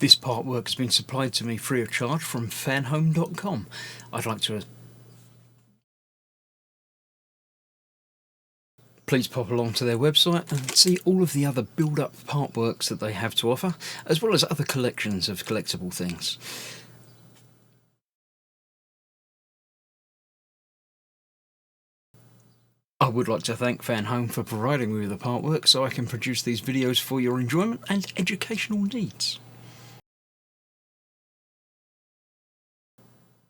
This artwork has been supplied to me free of charge from Fanhome.com. I'd like to please pop along to their website and see all of the other build-up artworks that they have to offer, as well as other collections of collectible things. I would like to thank Fanhome for providing me with the artwork so I can produce these videos for your enjoyment and educational needs.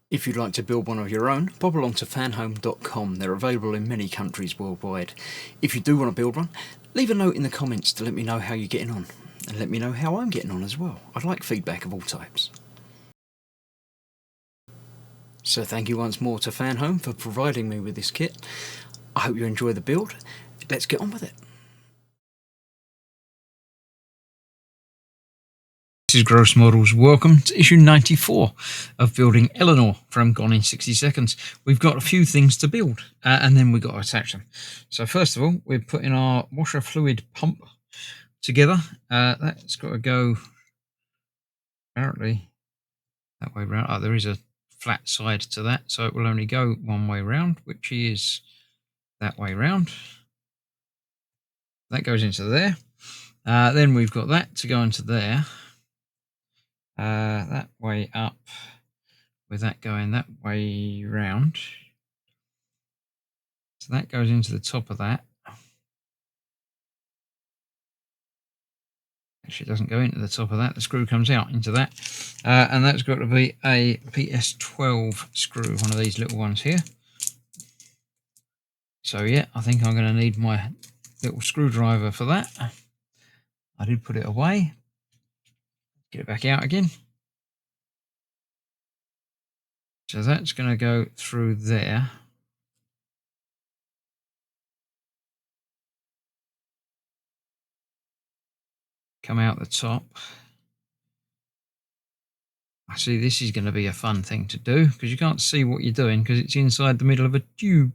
If you'd like to build one of your own, pop along to fanhome.com. They're available in many countries worldwide. If you do want to build one, leave a note in the comments to let me know how you're getting on, and let me know how I'm getting on as well. I'd like feedback of all types. So thank you once more to Fanhome for providing me with this kit. I hope you enjoy the build. Let's get on with it. This is Gross Models. Welcome to issue 94 of building Eleanor from Gone in 60 Seconds. We've got a few things to build and then we've got to attach them. So first of all, we're putting our washer fluid pump together. That's got to go apparently that way round. Oh, there is a flat side to that, so it will only go one way round, which is that way round. That goes into there. Then we've got that to go into there. That way up, with that going that way round. So that goes into the top of that. Actually, it doesn't go into the top of that. The screw comes out into that. And that's got to be a PS12 screw, one of these little ones here. So yeah, I think I'm going to need my little screwdriver for that. I did put it away. Get it back out again. So that's going to go through there. Come out the top. I see this is going to be a fun thing to do because you can't see what you're doing because it's inside the middle of a tube.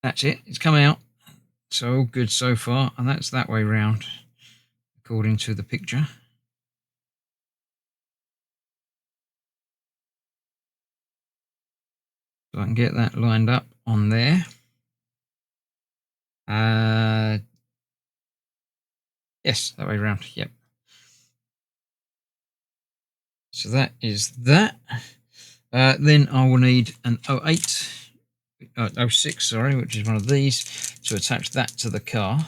That's it. It's come out. So all good so far. And that's that way round according to the picture. So I can get that lined up on there. Yes, that way round. Yep. So that is that. Then I will need an 06, sorry, which is one of these, to attach that to the car.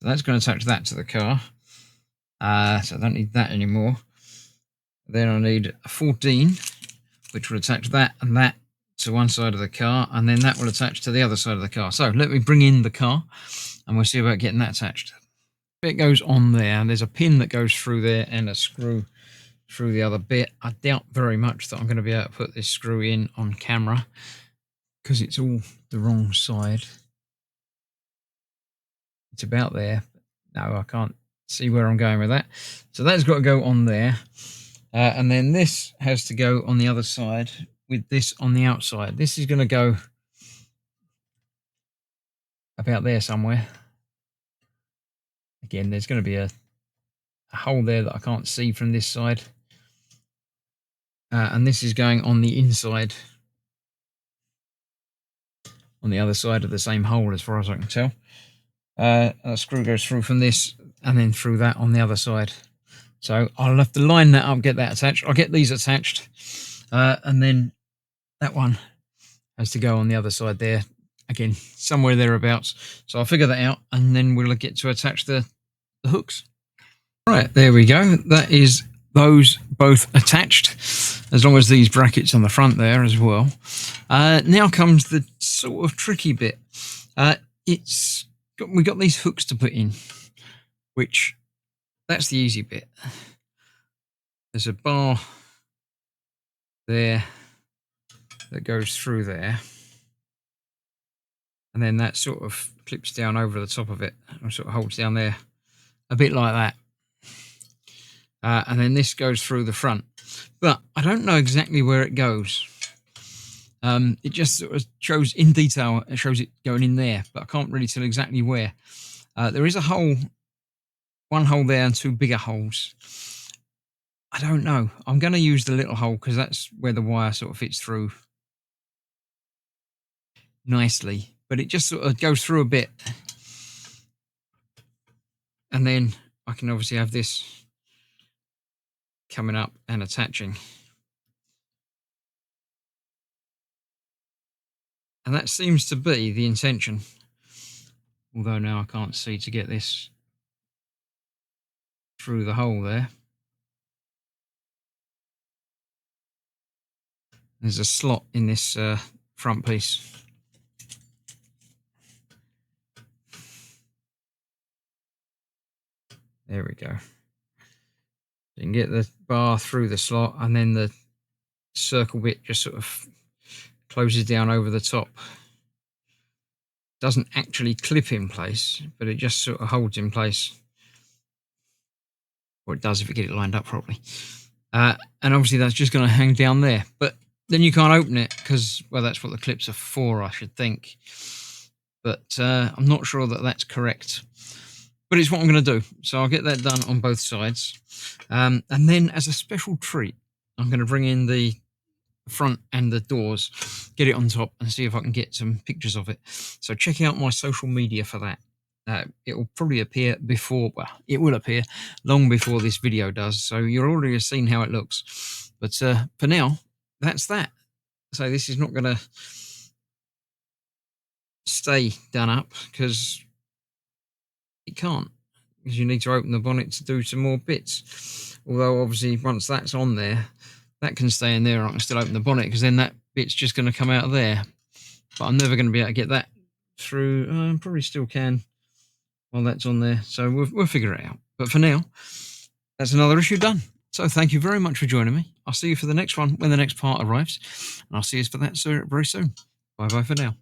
So that's going to attach that to the car. So I don't need that anymore. Then I need a 14, which will attach that and that to one side of the car, and then that will attach to the other side of the car. So let me bring in the car and we'll see about getting that attached. It goes on there, and there's a pin that goes through there and a screw through the other bit. I doubt very much that I'm going to be able to put this screw in on camera because it's all the wrong side. It's about there. No, I can't see where I'm going with that. So that's got to go on there. And then this has to go on the other side with this on the outside. This is going to go about there somewhere. Again, there's going to be a hole there that I can't see from this side. And this is going on the inside, on the other side of the same hole as far as I can tell. A screw goes through from this and then through that on the other side. So I'll have to line that up, get that attached. I'll get these attached. And then that one has to go on the other side there. Again, somewhere thereabouts. So I'll figure that out and then we'll get to attach the hooks. Right, there we go. That is those both attached, as long as these brackets on the front there as well. Now comes the sort of tricky bit. We got these hooks to put in, which that's the easy bit. There's a bar there that goes through there, and then that sort of clips down over the top of it and sort of holds down there, a bit like that. And then this goes through the front, but I don't know exactly where it goes. It just sort of shows in detail, it shows it going in there, but I can't really tell exactly where. There is a hole, one hole there and two bigger holes. I don't know. I'm going to use the little hole because that's where the wire sort of fits through nicely, but it just sort of goes through a bit. And then I can obviously have this coming up and attaching. And that seems to be the intention. Although now I can't see to get this through the hole there. There's a slot in this front piece. There we go. You can get the bar through the slot, and then the circle bit just sort of closes down over the top. Doesn't actually clip in place, but it just sort of holds in place. Or it does if you get it lined up properly. And obviously that's just going to hang down there. But then you can't open it because, well, that's what the clips are for, I should think. But I'm not sure that that's correct. But it's what I'm going to do. So I'll get that done on both sides. And then as a special treat, I'm going to bring in the front and the doors, get it on top and see if I can get some pictures of it. So check out my social media for that. It will probably appear before, well, it will appear long before this video does. So you're already seen how it looks. But for now, that's that. So this is not going to stay done up because it can't. Because you need to open the bonnet to do some more bits. Although obviously once that's on there, that can stay in there and I can still open the bonnet because then that bit's just going to come out of there. But I'm never going to be able to get that through. Probably still can while that's on there. So we'll figure it out. But for now, that's another issue done. So thank you very much for joining me. I'll see you for the next one when the next part arrives. And I'll see you for that very soon. Bye-bye for now.